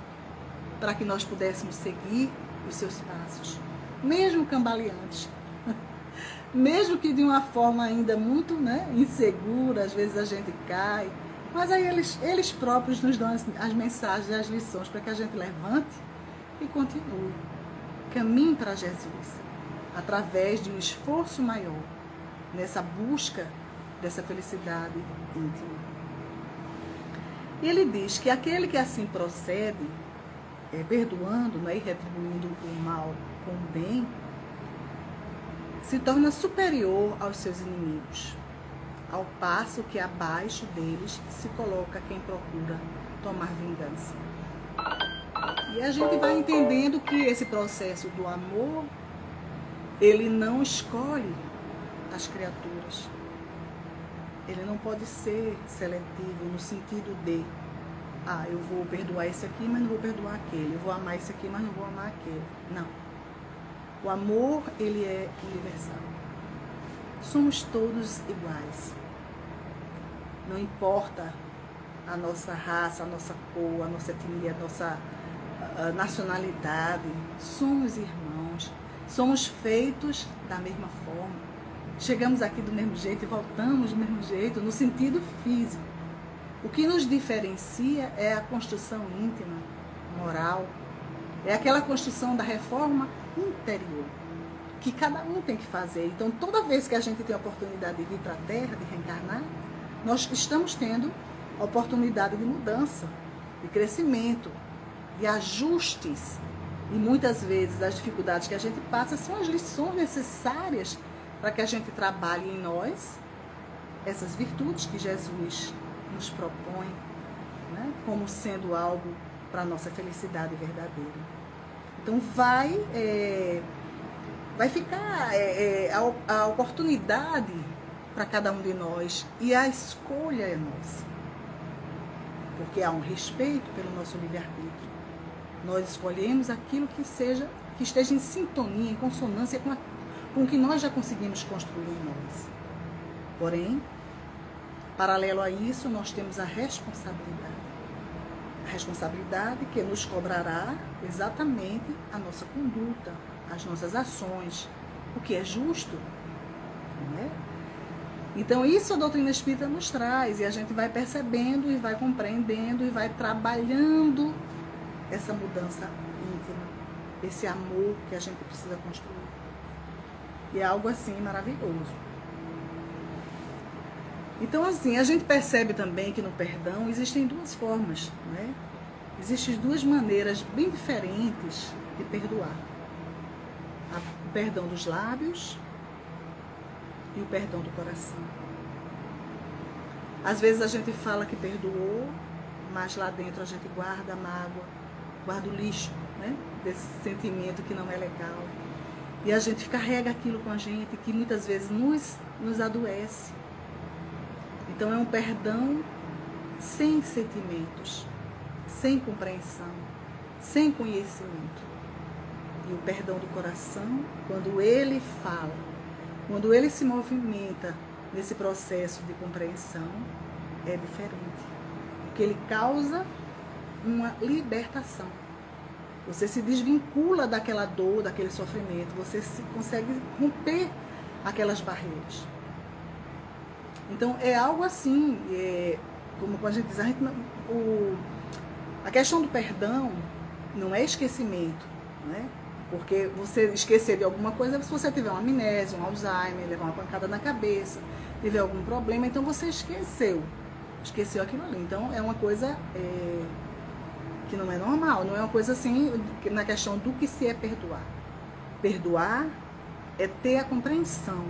para que nós pudéssemos seguir os seus passos, mesmo cambaleantes, mesmo que de uma forma ainda muito, né, insegura, às vezes a gente cai, mas aí eles próprios nos dão as mensagens, as lições para que a gente levante e continue. Caminhe para Jesus, através de um esforço maior, nessa busca dessa felicidade íntima. E ele diz que aquele que assim procede, perdoando, e retribuindo o mal com o bem, se torna superior aos seus inimigos, ao passo que abaixo deles se coloca quem procura tomar vingança. E a gente vai entendendo que esse processo do amor, ele não escolhe as criaturas. Ele não pode ser seletivo no sentido de, eu vou perdoar esse aqui, mas não vou perdoar aquele. Eu vou amar esse aqui, mas não vou amar aquele. Não. O amor, ele é universal. Somos todos iguais. Não importa a nossa raça, a nossa cor, a nossa etnia, a nossa nacionalidade. Somos irmãos. Somos feitos da mesma forma. Chegamos aqui do mesmo jeito e voltamos do mesmo jeito, no sentido físico. O que nos diferencia é a construção íntima, moral. É aquela construção da reforma interior, que cada um tem que fazer. Então, toda vez que a gente tem a oportunidade de vir para a Terra, de reencarnar, nós estamos tendo a oportunidade de mudança, de crescimento, de ajustes. E muitas vezes as dificuldades que a gente passa são as lições necessárias para que a gente trabalhe em nós essas virtudes que Jesus nos propõe, né, como sendo algo para a nossa felicidade verdadeira. Então vai ficar a oportunidade para cada um de nós, e a escolha é nossa. Porque há um respeito pelo nosso livre-arbítrio. Nós escolhemos aquilo que esteja em sintonia, em consonância com o que nós já conseguimos construir em nós. Porém, paralelo a isso, nós temos a responsabilidade. A responsabilidade que nos cobrará exatamente a nossa conduta, as nossas ações, o que é justo, não é? Então, isso a doutrina espírita nos traz, e a gente vai percebendo e vai compreendendo e vai trabalhando essa mudança íntima, esse amor que a gente precisa construir. E é algo assim maravilhoso. Então, assim, a gente percebe também que no perdão existem duas formas, né? Existem duas maneiras bem diferentes de perdoar. O perdão dos lábios e o perdão do coração. Às vezes a gente fala que perdoou, mas lá dentro a gente guarda a mágoa, guarda o lixo, né? Desse sentimento que não é legal. E a gente carrega aquilo com a gente, que muitas vezes nos adoece. Então é um perdão sem sentimentos, sem compreensão, sem conhecimento. E o perdão do coração, quando ele fala, quando ele se movimenta nesse processo de compreensão, é diferente. Porque ele causa uma libertação. Você se desvincula daquela dor, daquele sofrimento, você consegue romper aquelas barreiras. Então, é algo assim, como a gente diz, a questão do perdão não é esquecimento, né? Porque você esquecer de alguma coisa, se você tiver uma amnésia, um Alzheimer, levar uma pancada na cabeça, tiver algum problema, então você esqueceu aquilo ali. Então, é uma coisa que não é normal, não é uma coisa assim, na questão do que se é perdoar. Perdoar é ter a compreensão,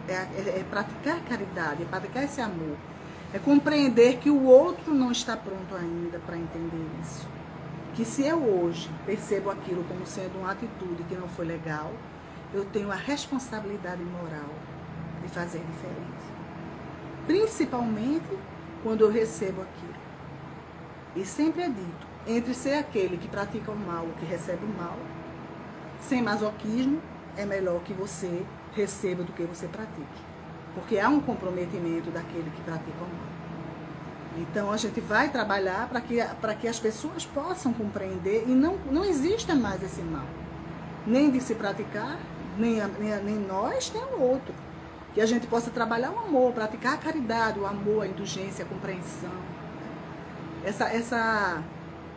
é praticar a caridade, é praticar esse amor, é compreender que o outro não está pronto ainda para entender isso. Que se eu hoje percebo aquilo como sendo uma atitude que não foi legal, eu tenho a responsabilidade moral de fazer diferente. Principalmente quando eu recebo aquilo. E sempre é dito, entre ser aquele que pratica o mal ou que recebe o mal, sem masoquismo, é melhor que você receba do que você pratique. Porque há um comprometimento daquele que pratica o mal. Então, a gente vai trabalhar para que as pessoas possam compreender e não exista mais esse mal. Nem de se praticar, nem nós, nem o outro. Que a gente possa trabalhar o amor, praticar a caridade, o amor, a indulgência, a compreensão.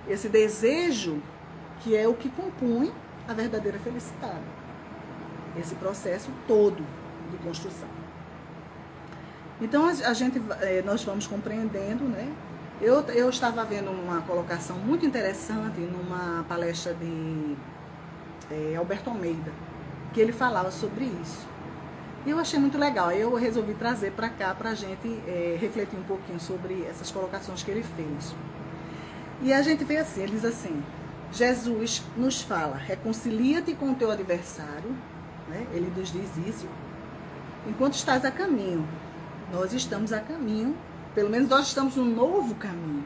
Esse desejo que é o que compõe a verdadeira felicidade. Esse processo todo de construção. Então, nós vamos compreendendo, né? Eu estava vendo uma colocação muito interessante numa palestra de Alberto Almeida, que ele falava sobre isso. E eu achei muito legal. Eu resolvi trazer para cá para a gente refletir um pouquinho sobre essas colocações que ele fez. E a gente vê assim, ele diz assim, Jesus nos fala, reconcilia-te com o teu adversário, né? Ele nos diz isso, enquanto estás a caminho. Nós estamos a caminho, pelo menos nós estamos num novo caminho.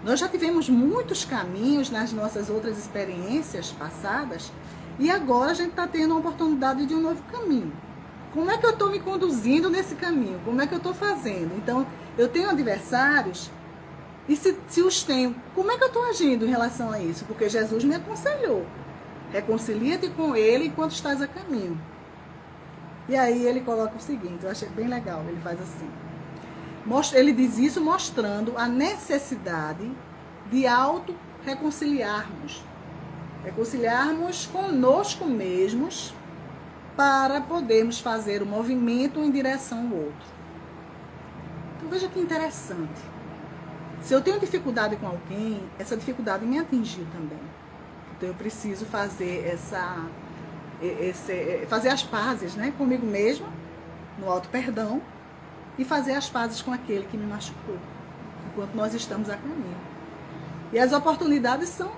Nós já tivemos muitos caminhos nas nossas outras experiências passadas e agora a gente está tendo a oportunidade de um novo caminho. Como é que eu estou me conduzindo nesse caminho? Como é que eu estou fazendo? Então, eu tenho adversários e se os tenho, como é que eu estou agindo em relação a isso? Porque Jesus me aconselhou. Reconcilia-te com ele enquanto estás a caminho. E aí ele coloca o seguinte, eu achei bem legal, ele faz assim. Ele diz isso mostrando a necessidade de auto-reconciliarmos. Reconciliarmos conosco mesmos para podermos fazer o movimento em direção ao outro. Então veja que interessante. Se eu tenho dificuldade com alguém, essa dificuldade me atingiu também. Então eu preciso fazer fazer as pazes, né, comigo mesma, no auto-perdão, e fazer as pazes com aquele que me machucou, enquanto nós estamos a caminho. E as oportunidades são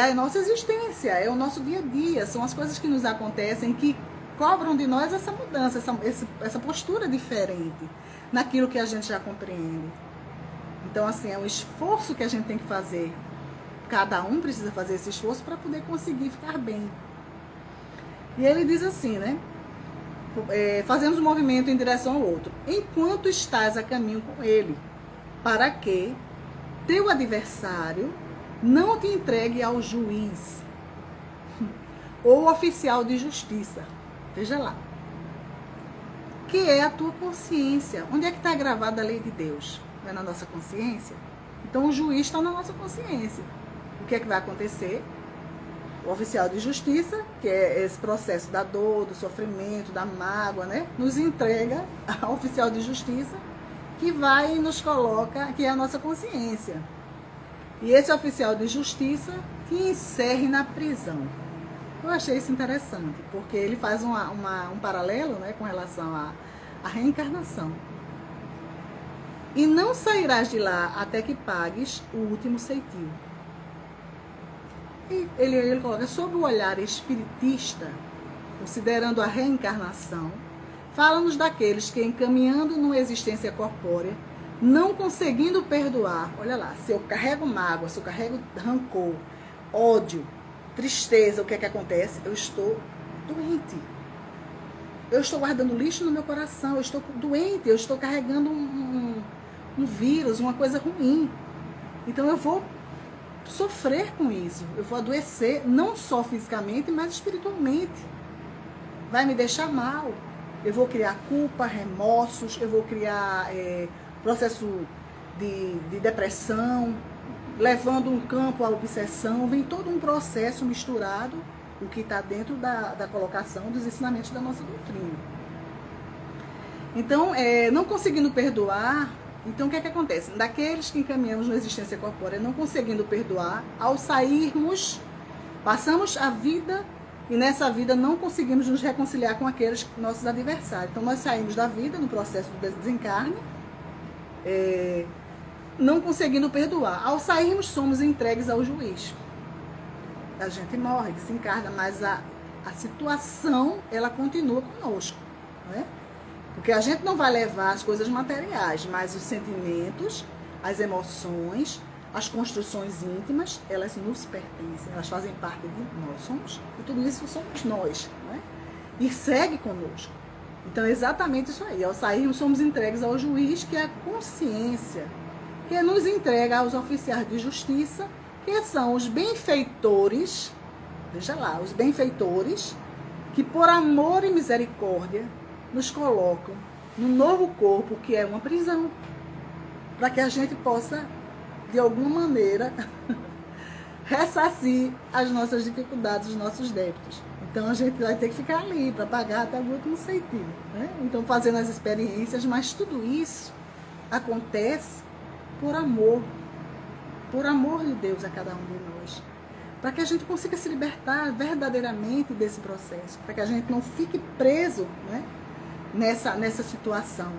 a nossa existência, é o nosso dia a dia, são as coisas que nos acontecem que cobram de nós essa mudança, essa postura diferente naquilo que a gente já compreende. Então, assim, é um esforço que a gente tem que fazer. Cada um precisa fazer esse esforço para poder conseguir ficar bem. E ele diz assim, né? Fazemos um movimento em direção ao outro, enquanto estás a caminho com ele, para que teu adversário não te entregue ao juiz ou oficial de justiça. Veja lá. Que é a tua consciência. Onde é que está gravada a lei de Deus? Não é na nossa consciência? Então o juiz está na nossa consciência. O que é que vai acontecer? O oficial de justiça, que é esse processo da dor, do sofrimento, da mágoa, né? Nos entrega ao oficial de justiça, que vai e nos coloca, que é a nossa consciência. E esse oficial de justiça que encerre na prisão. Eu achei isso interessante, porque ele faz um paralelo, né, com relação à reencarnação. E não sairás de lá até que pagues o último ceitil. E ele coloca, sob o olhar espiritista, considerando a reencarnação, fala-nos daqueles que, encaminhando numa existência corpórea, não conseguindo perdoar, olha lá, se eu carrego mágoa, se eu carrego rancor, ódio, tristeza, o que é que acontece? Eu estou doente. Eu estou guardando lixo no meu coração, eu estou doente, eu estou carregando um vírus, uma coisa ruim. Então eu vou sofrer com isso, eu vou adoecer, não só fisicamente, mas espiritualmente. Vai me deixar mal. Eu vou criar culpa, remorsos, eu vou criar processo de depressão, levando um campo à obsessão, vem todo um processo misturado, o que está dentro da colocação dos ensinamentos da nossa doutrina. Então, não conseguindo perdoar, então o que é que acontece? Daqueles que encaminhamos na existência corpórea, não conseguindo perdoar, ao sairmos, passamos a vida e nessa vida não conseguimos nos reconciliar com aqueles nossos adversários. Então nós saímos da vida no processo do desencarne, não conseguindo perdoar. Ao sairmos, somos entregues ao juiz. A gente morre, desencarna, mas a situação, ela continua conosco, não é? Porque a gente não vai levar as coisas materiais, mas os sentimentos, as emoções, as construções íntimas, elas nos pertencem, elas fazem parte de nós, e tudo isso somos nós, não é? E segue conosco. Então é exatamente isso aí. Ao sairmos, somos entregues ao juiz, que é a consciência, que nos entrega aos oficiais de justiça, que são os benfeitores, veja lá, os benfeitores, que por amor e misericórdia nos colocam no novo corpo, que é uma prisão, para que a gente possa, de alguma maneira, ressarcir as nossas dificuldades, os nossos débitos. Então a gente vai ter que ficar ali para pagar até o último centavo, né? Então fazendo as experiências, mas tudo isso acontece por amor de Deus a cada um de nós, para que a gente consiga se libertar verdadeiramente desse processo, para que a gente não fique preso, né, nessa situação.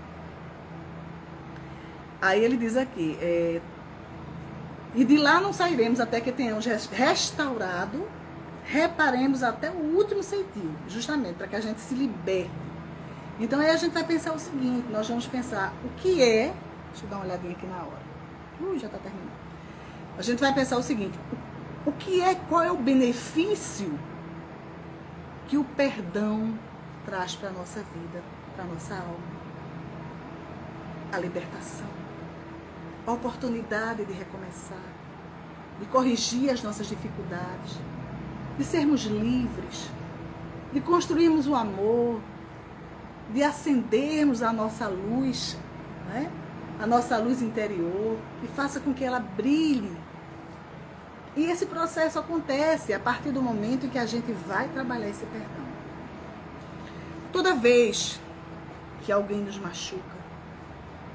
Aí ele diz aqui, e de lá não sairemos até que tenhamos restaurado, reparemos até o último centavo, justamente para que a gente se liberte. Então aí a gente vai pensar o seguinte, nós vamos pensar o que é, deixa eu dar uma olhadinha aqui na hora, já está terminando. A gente vai pensar o seguinte, qual é o benefício que o perdão traz para a nossa vida, para a nossa alma? A libertação, a oportunidade de recomeçar, de corrigir as nossas dificuldades, de sermos livres, de construirmos o amor, de acendermos a nossa luz, né? A nossa luz interior, que faça com que ela brilhe. E esse processo acontece a partir do momento em que a gente vai trabalhar esse perdão. Toda vez que alguém nos machuca,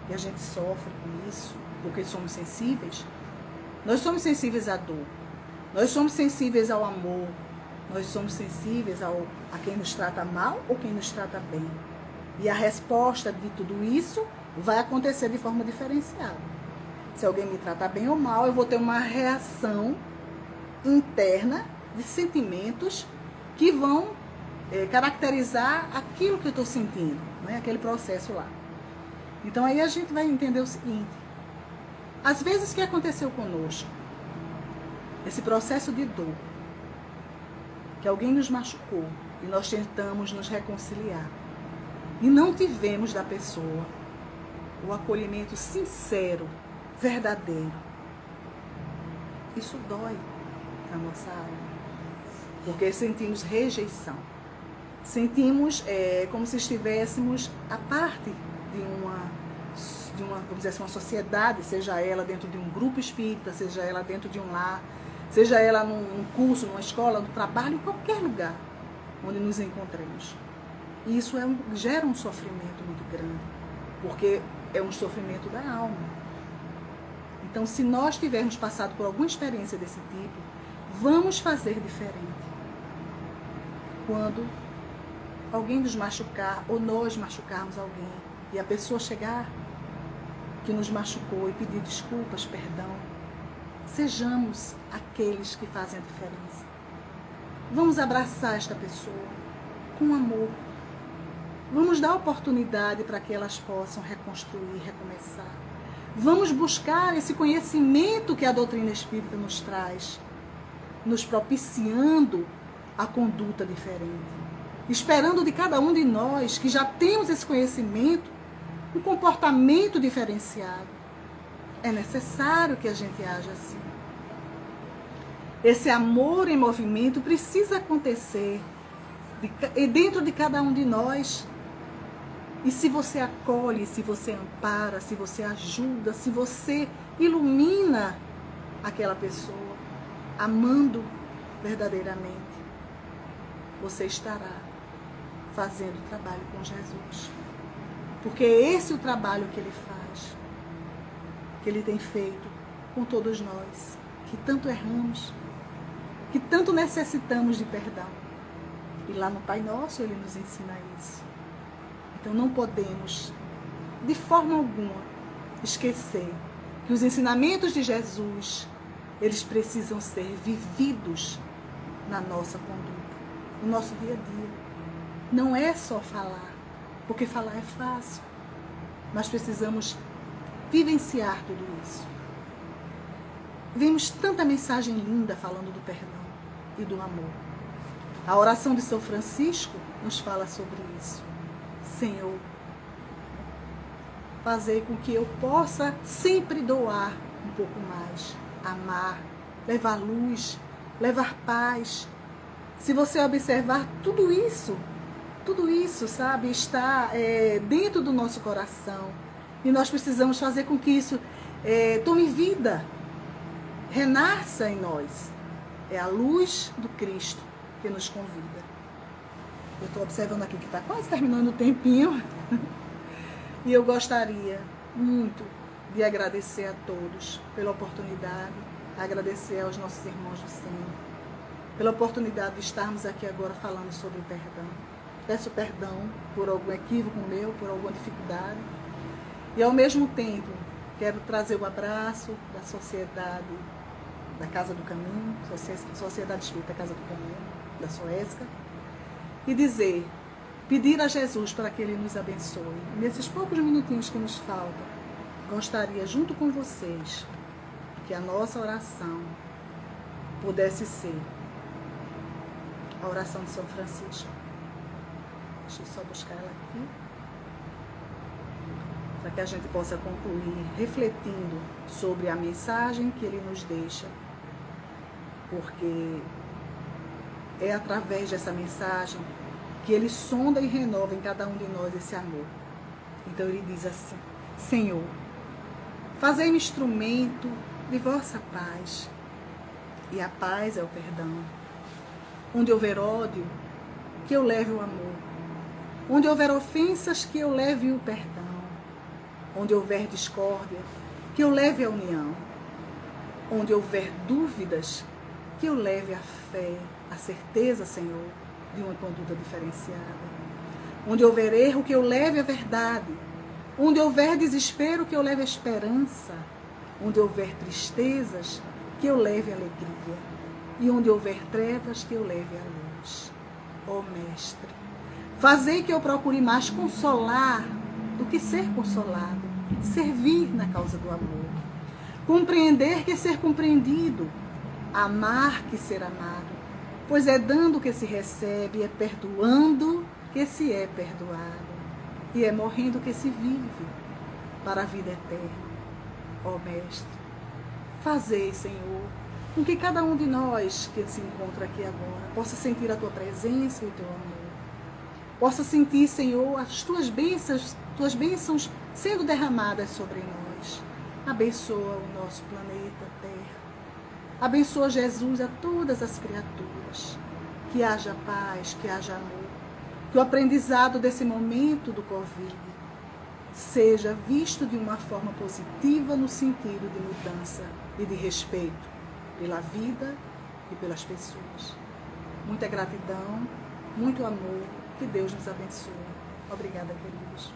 e a gente sofre com isso, porque somos sensíveis, nós somos sensíveis à dor, nós somos sensíveis ao amor, nós somos sensíveis a quem nos trata mal ou quem nos trata bem. E a resposta de tudo isso vai acontecer de forma diferenciada. Se alguém me tratar bem ou mal, eu vou ter uma reação interna de sentimentos que vão caracterizar aquilo que eu estou sentindo, né? Aquele processo lá. Então aí a gente vai entender o seguinte, às vezes o que aconteceu conosco, esse processo de dor, que alguém nos machucou e nós tentamos nos reconciliar e não tivemos da pessoa o acolhimento sincero, verdadeiro, isso dói na nossa alma, porque sentimos rejeição, sentimos como se estivéssemos a parte de uma, vamos dizer assim, uma sociedade, seja ela dentro de um grupo espírita, seja ela dentro de um lar, seja ela num curso, numa escola, no trabalho, em qualquer lugar onde nos encontremos. E isso gera um sofrimento muito grande, porque é um sofrimento da alma. Então, se nós tivermos passado por alguma experiência desse tipo, vamos fazer diferente. Quando alguém nos machucar, ou nós machucarmos alguém, e a pessoa chegar que nos machucou e pedir desculpas, perdão, sejamos aqueles que fazem a diferença. Vamos abraçar esta pessoa com amor. Vamos dar oportunidade para que elas possam reconstruir, recomeçar. Vamos buscar esse conhecimento que a doutrina espírita nos traz, nos propiciando a conduta diferente, esperando de cada um de nós que já temos esse conhecimento, um comportamento diferenciado. É necessário que a gente haja assim. Esse amor em movimento precisa acontecer dentro de cada um de nós. E se você acolhe, se você ampara, se você ajuda, se você ilumina aquela pessoa, amando verdadeiramente, você estará fazendo o trabalho com Jesus. Porque esse é o trabalho que ele faz, que ele tem feito com todos nós, que tanto erramos, que tanto necessitamos de perdão. E lá no Pai Nosso ele nos ensina isso. Então não podemos, de forma alguma, esquecer que os ensinamentos de Jesus, eles precisam ser vividos na nossa conduta, no nosso dia a dia. Não é só falar, porque falar é fácil, mas precisamos vivenciar tudo isso. Vemos tanta mensagem linda falando do perdão e do amor. A oração de São Francisco nos fala sobre isso. Senhor, fazer com que eu possa sempre doar um pouco mais, amar, levar luz, levar paz. Se você observar tudo isso, sabe, está dentro do nosso coração. E nós precisamos fazer com que isso tome vida, renasça em nós. É a luz do Cristo que nos convida. Eu estou observando aqui que está quase terminando o tempinho. E eu gostaria muito de agradecer a todos pela oportunidade, agradecer aos nossos irmãos do Senhor, pela oportunidade de estarmos aqui agora falando sobre o perdão. Peço perdão por algum equívoco meu, por alguma dificuldade. E ao mesmo tempo, quero trazer o abraço da sociedade da Casa do Caminho, Sociedade Espírita Casa do Caminho, da Soesca, e dizer, pedir a Jesus para que Ele nos abençoe. Nesses poucos minutinhos que nos faltam, gostaria, junto com vocês, que a nossa oração pudesse ser a oração de São Francisco. Deixa eu só buscar ela aqui, para que a gente possa concluir refletindo sobre a mensagem que Ele nos deixa, porque é através dessa mensagem que Ele sonda e renova em cada um de nós esse amor. Então Ele diz assim: Senhor, fazei-me instrumento de vossa paz, e a paz é o perdão. Onde houver ódio, que eu leve o amor. Onde houver ofensas, que eu leve o perdão. Onde houver discórdia, que eu leve a união. Onde houver dúvidas, que eu leve a fé, a certeza, Senhor, de uma conduta diferenciada. Onde houver erro, que eu leve a verdade. Onde houver desespero, que eu leve a esperança. Onde houver tristezas, que eu leve a alegria. E onde houver trevas, que eu leve a luz. Ó Mestre, fazei que eu procure mais consolar do que ser consolado, servir na causa do amor, compreender que ser compreendido, amar que ser amado, pois é dando que se recebe, é perdoando que se é perdoado, e é morrendo que se vive para a vida eterna. Ó Mestre, fazei, Senhor, com que cada um de nós que se encontra aqui agora possa sentir a Tua presença e o Teu amor. Possa sentir, Senhor, as Tuas bênçãos sendo derramadas sobre nós. Abençoa o nosso planeta Terra. Abençoa, Jesus, a todas as criaturas. Que haja paz, que haja amor. Que o aprendizado desse momento do Covid seja visto de uma forma positiva no sentido de mudança e de respeito pela vida e pelas pessoas. Muita gratidão, muito amor. Que Deus nos abençoe. Obrigada, queridos.